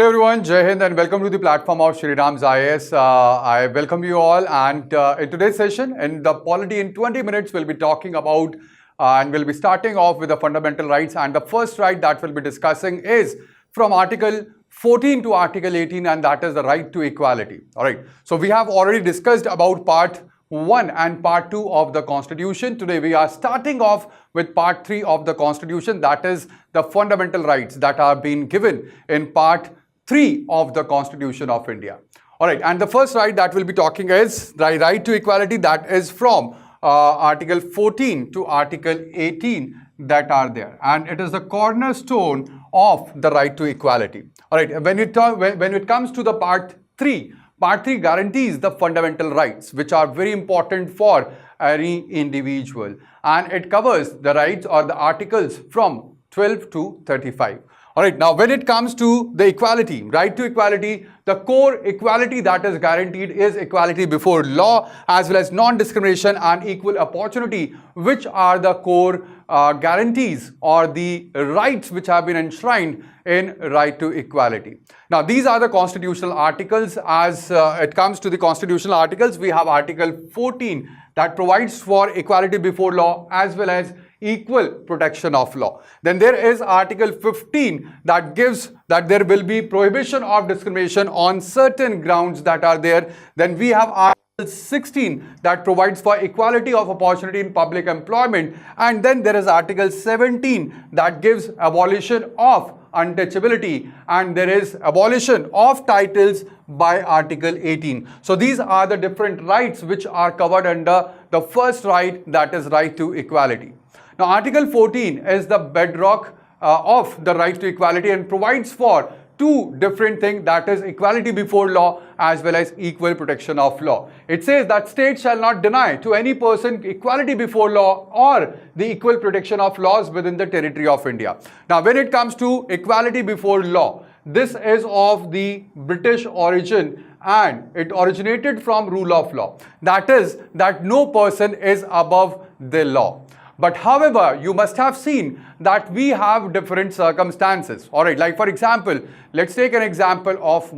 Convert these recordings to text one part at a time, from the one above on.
Hello everyone, Jai Hind and welcome to the platform of SRIRAM's IAS. I welcome you all, and in today's session, in the Polity in 20 minutes, we'll be talking about and we'll be starting off with the fundamental rights, and the first right that we'll be discussing is from Article 14 to Article 18, and that is the right to equality. Alright, so we have already discussed about Part 1 and Part 2 of the Constitution. Today we are starting off with Part 3 of the Constitution, that is the fundamental rights that are being given in Part 3 of the Constitution of India. Alright, and the first right that we'll be talking is the right to equality, that is from Article 14 to Article 18 that are there, and it is the cornerstone of the right to equality. Alright, when it comes to the Part 3 guarantees the fundamental rights which are very important for any individual, and it covers the rights or the articles from 12 to 35. Alright, now when it comes to the equality, right to equality, the core equality that is guaranteed is equality before law, as well as non-discrimination and equal opportunity, which are the core guarantees or the rights which have been enshrined in right to equality. Now these are the constitutional articles. As it comes to the constitutional articles, we have Article 14 that provides for equality before law as well as equal protection of law. Then there is Article 15 that gives that there will be prohibition of discrimination on certain grounds that are there. Then we have Article 16 that provides for equality of opportunity in public employment, and then there is Article 17 that gives abolition of untouchability, and there is abolition of titles by Article 18. So these are the different rights which are covered under the first right, that is right to equality. Now Article 14 is the bedrock of the right to equality and provides for two different things, that is equality before law as well as equal protection of law. It says that states shall not deny to any person equality before law or the equal protection of laws within the territory of India. Now when it comes to equality before law, this is of the British origin and it originated from rule of law. That is that no person is above the law. But however, you must have seen that we have different circumstances. Alright, like for example, let's take an example of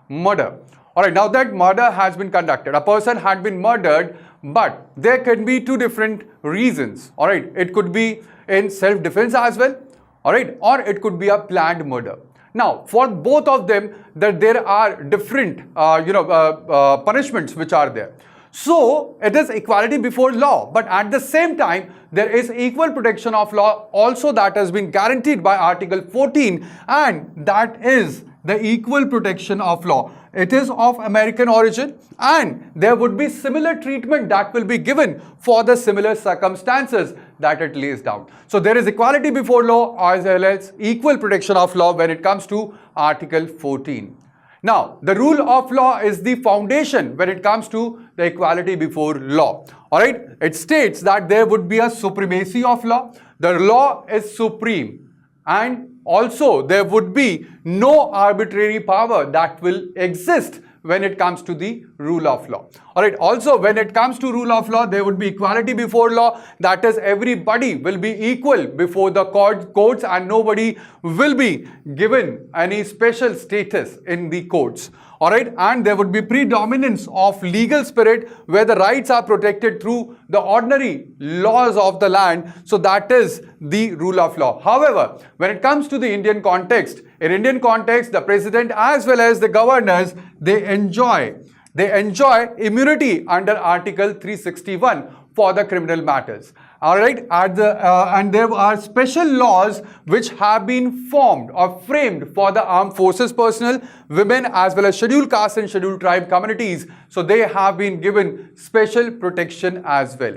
murder. Alright, now that murder has been conducted, a person had been murdered, but there can be two different reasons. Alright, it could be in self-defense as well, alright, or it could be a planned murder. Now, for both of them, there are different punishments which are there. So, it is equality before law, but at the same time, there is equal protection of law also that has been guaranteed by Article 14, and that is the equal protection of law. It is of American origin, and there would be similar treatment that will be given for the similar circumstances that it lays down. So, there is equality before law as well as equal protection of law when it comes to Article 14. Now, the rule of law is the foundation when it comes to the equality before law. Alright, it states that there would be a supremacy of law. The law is supreme, and also there would be no arbitrary power that will exist when it comes to the rule of law. Alright, also when it comes to rule of law, there would be equality before law, that is everybody will be equal before the courts and nobody will be given any special status in the courts. Alright, and there would be predominance of legal spirit where the rights are protected through the ordinary laws of the land. So that is the rule of law. However, when it comes to the Indian context, in Indian context, the president as well as the governors, they enjoy immunity under Article 361 for the criminal matters. Alright, and there are special laws which have been formed or framed for the armed forces personnel, women as well as scheduled caste and scheduled tribe communities. So they have been given special protection as well.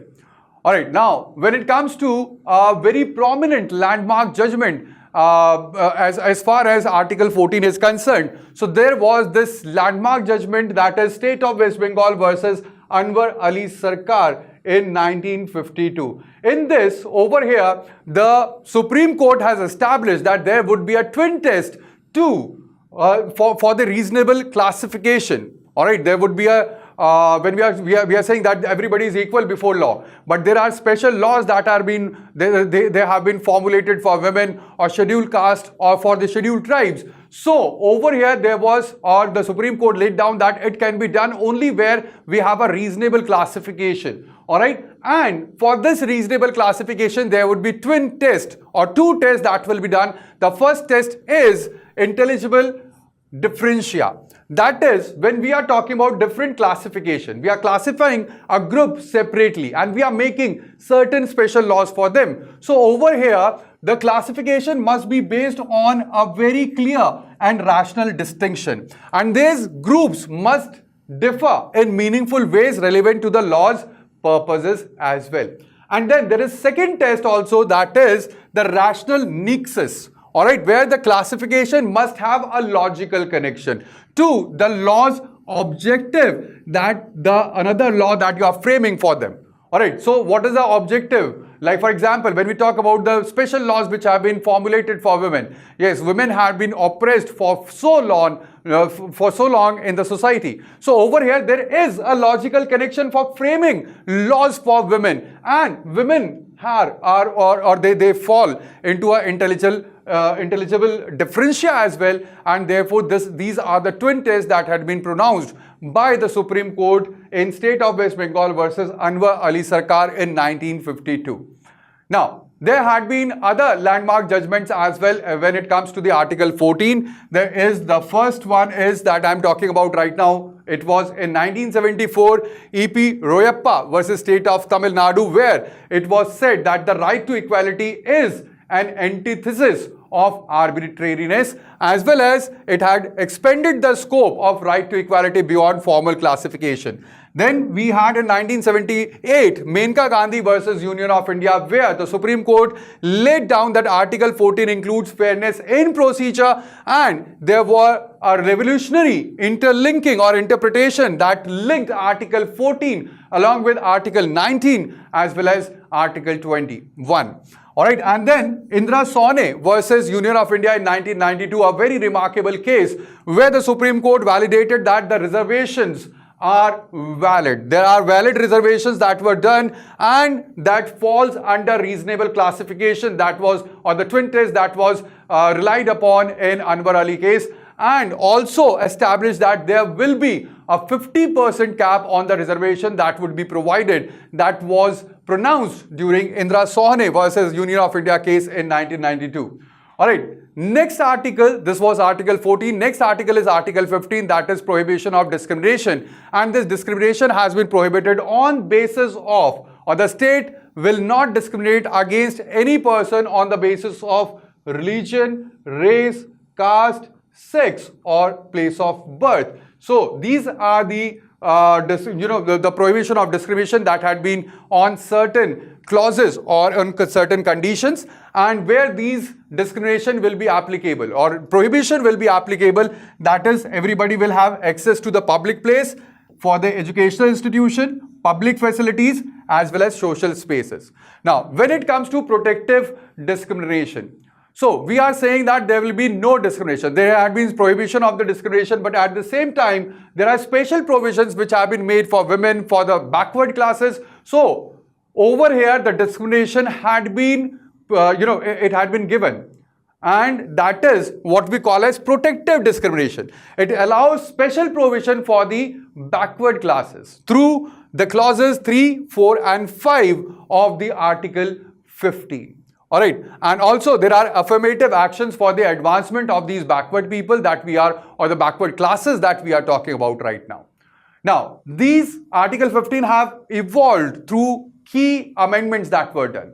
Alright, now when it comes to a very prominent landmark judgment, as far as Article 14 is concerned, so there was this landmark judgment, that is State of West Bengal versus Anwar Ali Sarkar in 1952. In this, over here, the Supreme Court has established that there would be a twin test for the reasonable classification. Alright, there would be a when we are saying that everybody is equal before law, but there are special laws that are they have been formulated for women or scheduled caste or for the scheduled tribes. So over here the Supreme Court laid down that it can be done only where we have a reasonable classification. All right, and for this reasonable classification there would be twin tests or two tests that will be done. The first test is intelligible differentia. That is, when we are talking about different classification, we are classifying a group separately and we are making certain special laws for them. So over here, the classification must be based on a very clear and rational distinction. And these groups must differ in meaningful ways relevant to the law's purposes as well. And then there is second test also, that is the rational nexus. Alright, where the classification must have a logical connection to the law's objective, that another law that you are framing for them. Alright, so what is the objective? Like for example, when we talk about the special laws which have been formulated for women, yes, women have been oppressed for so long in the society. So over here there is a logical connection for framing laws for women, and women they fall into an intelligible differentia as well, and therefore these are the twin tests that had been pronounced by the Supreme Court in State of West Bengal versus Anwar Ali Sarkar in 1952. Now, there had been other landmark judgments as well when it comes to the Article 14. There is the first one is that I am talking about right now. It was in 1974, E.P. Royappa versus State of Tamil Nadu, where it was said that the right to equality is an antithesis of arbitrariness, as well as it had expanded the scope of right to equality beyond formal classification. Then we had in 1978 Menka Gandhi versus Union of India, where the Supreme Court laid down that Article 14 includes fairness in procedure, and there were a revolutionary interlinking or interpretation that linked Article 14 along with Article 19 as well as Article 21. Alright, and then Indra Sone versus Union of India in 1992, a very remarkable case where the Supreme Court validated that the reservations are valid. There are valid reservations that were done, and that falls under reasonable classification, that was, or the twin test that was relied upon in Anwar Ali case, and also established that there will be a 50% cap on the reservation that would be provided, that was pronounced during Indra Sone versus Union of India case in 1992. Alright, next article, this was Article 14. Next article is Article 15, that is prohibition of discrimination. And this discrimination has been prohibited on basis of, or the state will not discriminate against any person on the basis of religion, race, caste, sex, or place of birth. So these are the the prohibition of discrimination that had been on certain clauses or on certain conditions, and where these discrimination will be applicable or prohibition will be applicable, that is, everybody will have access to the public place, for the educational institution, public facilities, as well as social spaces. Now, when it comes to protective discrimination, so we are saying that there will be no discrimination. There had been prohibition of the discrimination, but at the same time, there are special provisions which have been made for women, for the backward classes. So over here, the discrimination had been, it had been given. And that is what we call as protective discrimination. It allows special provision for the backward classes through the clauses 3, 4 and 5 of the Article 15. Alright, and also there are affirmative actions for the advancement of these backward people that we are, or the backward classes that we are talking about right now. Now, these Article 15 have evolved through key amendments that were done.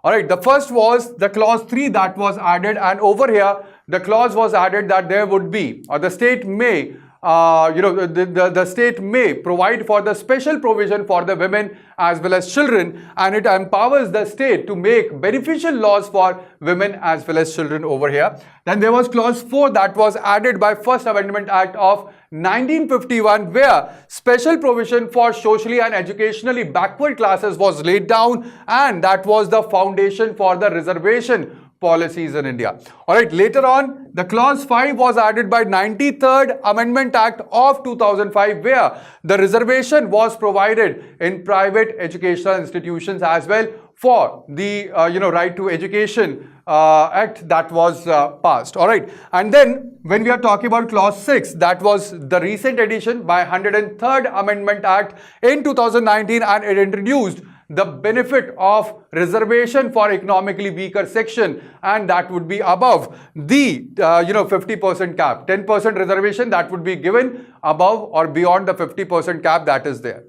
Alright, the first was the clause 3 that was added, and over here the clause was added that there would be, or the state may, the state may provide for the special provision for the women as well as children, and it empowers the state to make beneficial laws for women as well as children over here. Then there was clause 4 that was added by First Amendment Act of 1951, where special provision for socially and educationally backward classes was laid down, and that was the foundation for the reservation policies in India. All right, later on, the clause 5 was added by 93rd Amendment Act of 2005, where the reservation was provided in private educational institutions as well for the right to education act that was passed. All right, and then when we are talking about clause 6, that was the recent addition by 103rd Amendment Act in 2019, and it introduced the benefit of reservation for economically weaker section, and that would be above the 50% cap. 10% reservation that would be given above or beyond the 50% cap that is there.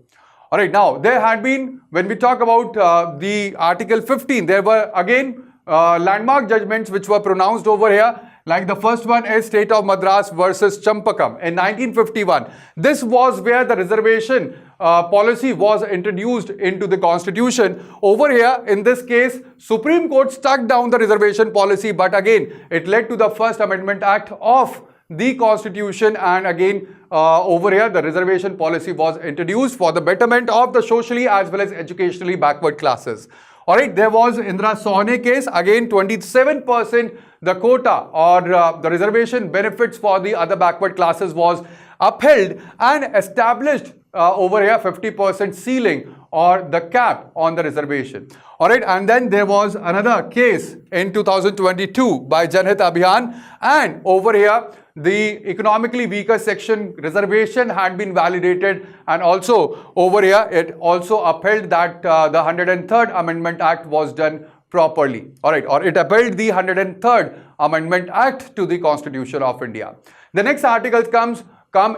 All right, now there had been, when we talk about the Article 15, there were again landmark judgments which were pronounced over here. Like the first one is State of Madras versus Champakam in 1951. This was where the reservation policy was introduced into the constitution. Over here, in this case, Supreme Court struck down the reservation policy, but again, it led to the First Amendment Act of the Constitution, and again, over here, the reservation policy was introduced for the betterment of the socially as well as educationally backward classes. All right, there was Indira Sawhney case, again 27% the quota or the reservation benefits for the other backward classes was upheld and established over here 50% ceiling or the cap on the reservation. All right, and then there was another case in 2022 by Janhit Abhiyan, and over here the economically weaker section reservation had been validated, and also over here it also upheld that the 103rd Amendment Act was done properly. All right, or it upheld the 103rd Amendment Act to the Constitution of India. The next article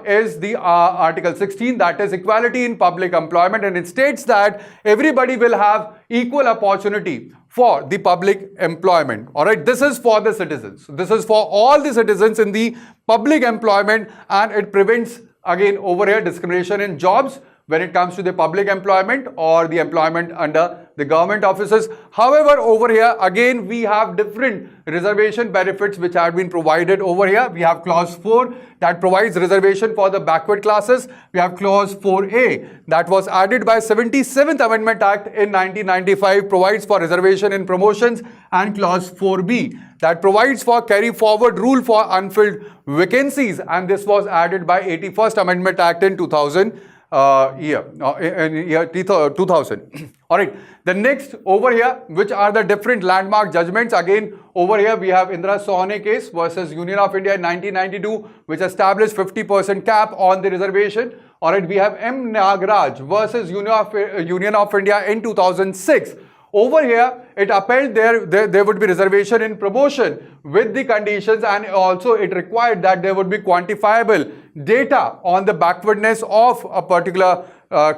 is the Article 16, that is equality in public employment, and it states that everybody will have equal opportunity for the public employment. All right, this is for the citizens. This is for all the citizens in the public employment, and it prevents again over here discrimination in jobs when it comes to the public employment or the employment under the government offices. However, over here again we have different reservation benefits which have been provided over here. We have clause 4 that provides reservation for the backward classes. We have clause 4A that was added by 77th Amendment Act in 1995, provides for reservation in promotions, and clause 4B that provides for carry forward rule for unfilled vacancies, and this was added by 81st Amendment Act in 2000. In year 2000. All right, the next over here, which are the different landmark judgments. Again, over here we have Indira Sawhney case versus Union of India in 1992, which established 50% cap on the reservation. All right, we have M. Nagaraj versus Union of India in 2006. Over here, it upheld there would be reservation in promotion with the conditions, and also it required that there would be quantifiable data on the backwardness of a particular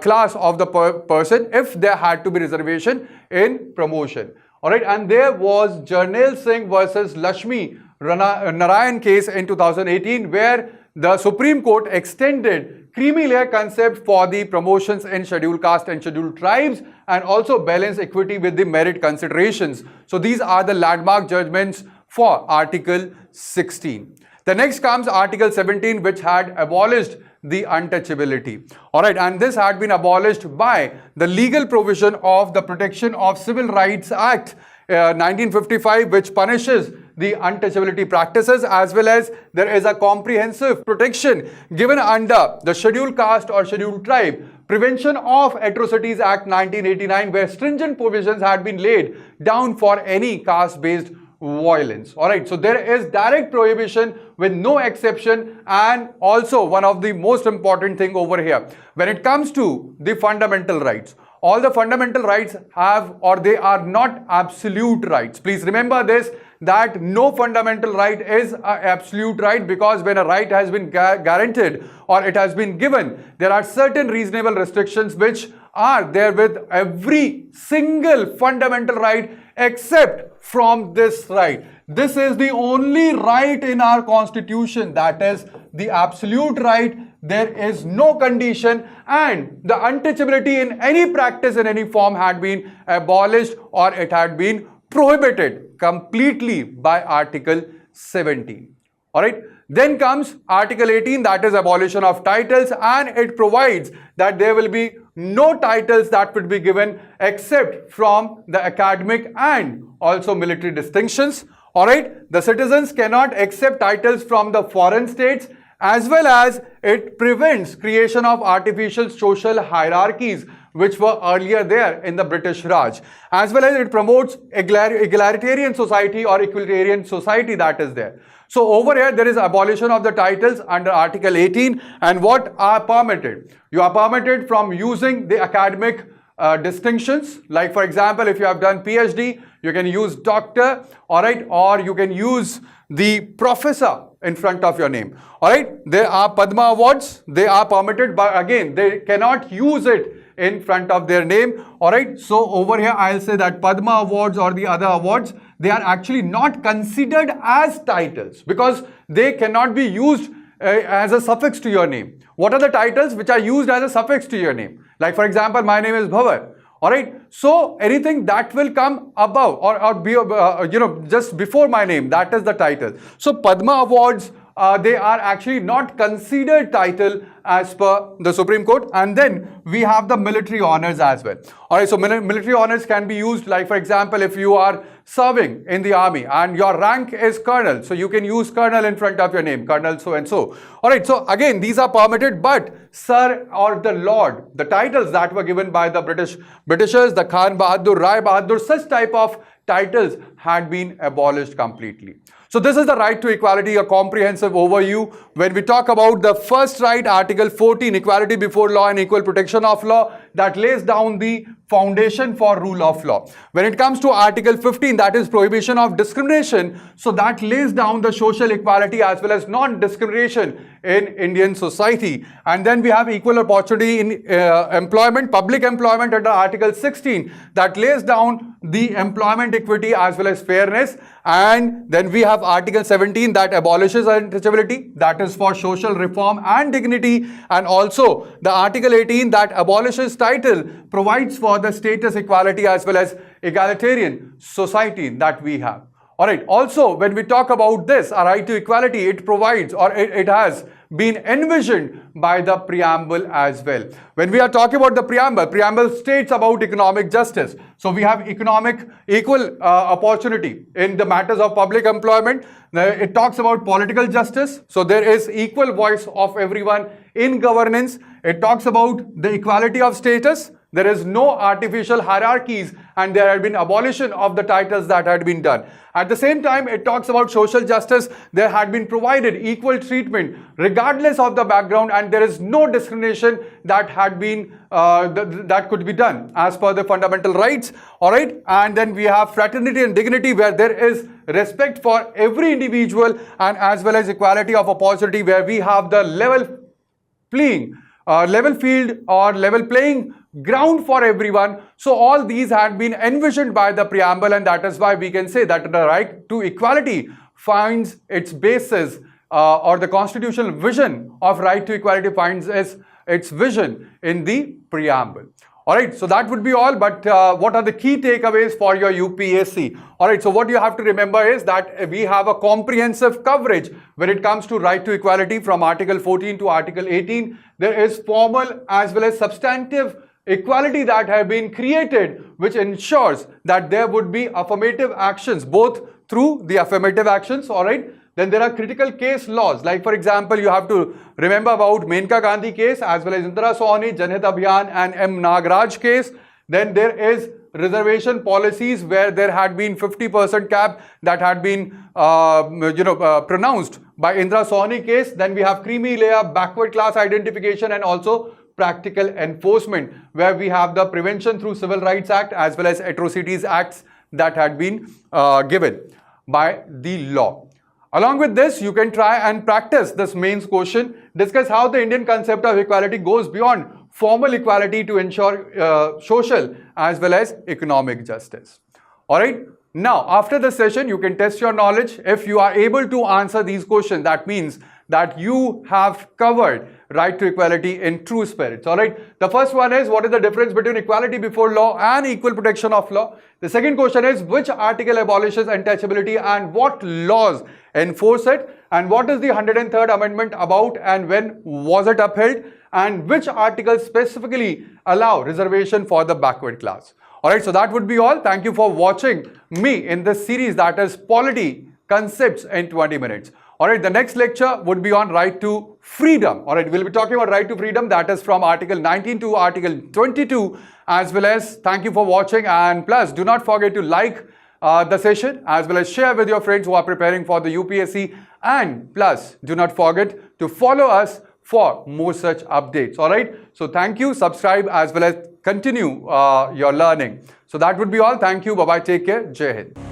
class of the person if there had to be reservation in promotion. All right, and there was Jarnail Singh versus Lakshmi Narayan case in 2018, where the Supreme Court extended creamy layer concept for the promotions in scheduled caste and scheduled tribes, and also balance equity with the merit considerations. So these are the landmark judgments for Article 16. The next comes Article 17, which had abolished the untouchability. All right, and this had been abolished by the legal provision of the Protection of Civil Rights Act 1955, which punishes the untouchability practices, as well as there is a comprehensive protection given under the Scheduled Caste or Scheduled Tribe Prevention of Atrocities Act 1989, where stringent provisions had been laid down for any caste-based violence. All right, so there is direct prohibition with no exception, and also one of the most important thing over here, when it comes to the fundamental rights, all the fundamental rights have, or they are not absolute rights. Please remember this, that no fundamental right is an absolute right, because when a right has been guaranteed or it has been given, there are certain reasonable restrictions which are there with every single fundamental right except from this right. This is the only right in our constitution, that is the absolute right. There is no condition, and the untouchability in any practice in any form had been abolished, or it had been prohibited completely by Article 17. All right. Then comes Article 18, that is abolition of titles, and it provides that there will be no titles that would be given except from the academic and also military distinctions. Alright, the citizens cannot accept titles from the foreign states, as well as it prevents creation of artificial social hierarchies which were earlier there in the British Raj, as well as it promotes egalitarian society or equalitarian society that is there. So over here there is abolition of the titles under Article 18, and what are permitted? You are permitted from using the academic distinctions, like for example if you have done PhD, you can use doctor, alright, or you can use the professor in front of your name. Alright, there are Padma awards, they are permitted, but again they cannot use it in front of their name. Alright, so over here I'll say that Padma awards or the other awards, they are actually not considered as titles because they cannot be used as a suffix to your name. What are the titles which are used as a suffix to your name? Like for example, my name is Bhavar. Alright, so anything that will come above or be just before my name, that is the title. So Padma awards, they are actually not considered title as per the Supreme Court. And then we have the military honors as well. Alright, so military honors can be used, like for example, if you are serving in the army and your rank is colonel, so you can use colonel in front of your name, colonel so and so. Alright, so again these are permitted, but sir or the lord, the titles that were given by the Britishers, the Khan Bahadur, Rai Bahadur, such type of titles had been abolished completely. So this is the right to equality, a comprehensive overview. When we talk about the first right, Article 14, equality before law and equal protection of law, that lays down the foundation for rule of law. When it comes to Article 15, that is prohibition of discrimination, so that lays down the social equality as well as non-discrimination in Indian society. And then we have equal opportunity in employment, public employment under Article 16, that lays down the employment equity as well as fairness. And then we have Article 17 that abolishes untouchability, that is for social reform and dignity. And also the Article 18 that abolishes title provides for the status equality as well as egalitarian society that we have. Alright, also when we talk about this, a right to equality, it provides or it has been envisioned by the preamble as well. When we are talking about the preamble states about economic justice. So we have economic equal opportunity in the matters of public employment. It talks about political justice. So there is equal voice of everyone in governance. It talks about the equality of status. There is no artificial hierarchies, and there had been abolition of the titles that had been done. At the same time, it talks about social justice. There had been provided equal treatment regardless of the background, and there is no discrimination that had been that could be done as per the fundamental rights. All right, and then we have fraternity and dignity, where there is respect for every individual, and as well as equality of opportunity, where we have the level field or level playing ground for everyone. So all these had been envisioned by the preamble, and that is why we can say that the right to equality finds its basis or the constitutional vision of right to equality finds its vision in the preamble. Alright, so that would be all, but what are the key takeaways for your UPSC? Alright, so what you have to remember is that we have a comprehensive coverage when it comes to right to equality from Article 14 to Article 18. There is formal as well as substantive equality that have been created, which ensures that there would be affirmative actions, both through the affirmative actions, alright. Then there are critical case laws, like for example, you have to remember about Menka Gandhi case as well as Indira Sawhney, Janhit Abhiyan and M. Nagaraj case. Then there is reservation policies where there had been 50% cap that had been pronounced by Indira Sawhney case. Then we have creamy layer, backward class identification, and also practical enforcement, where we have the Prevention through Civil Rights Act as well as Atrocities Acts that had been given by the law. Along with this, you can try and practice this mains question, discuss how the Indian concept of equality goes beyond formal equality to ensure social as well as economic justice. Alright, now after the session, you can test your knowledge. If you are able to answer these questions, that means that you have covered right to equality in true spirit. Alright, the first one is, what is the difference between equality before law and equal protection of law? The second question is, which article abolishes untouchability and what laws enforce it? and what is the 103rd Amendment about and when was it upheld, and which articles specifically allow reservation for the backward class. Alright, so that would be all. Thank you for watching me in this series, that is Polity Concepts in 20 minutes. Alright, the next lecture would be on right to freedom. Alright, we'll be talking about right to freedom, that is from Article 19 to Article 22, as well as thank you for watching, and plus do not forget to like the session as well as share with your friends who are preparing for the UPSC, and plus do not forget to follow us for more such updates. Alright, so thank you, subscribe as well as continue your learning. So that would be all. Thank you, bye bye, take care, Jai Hind.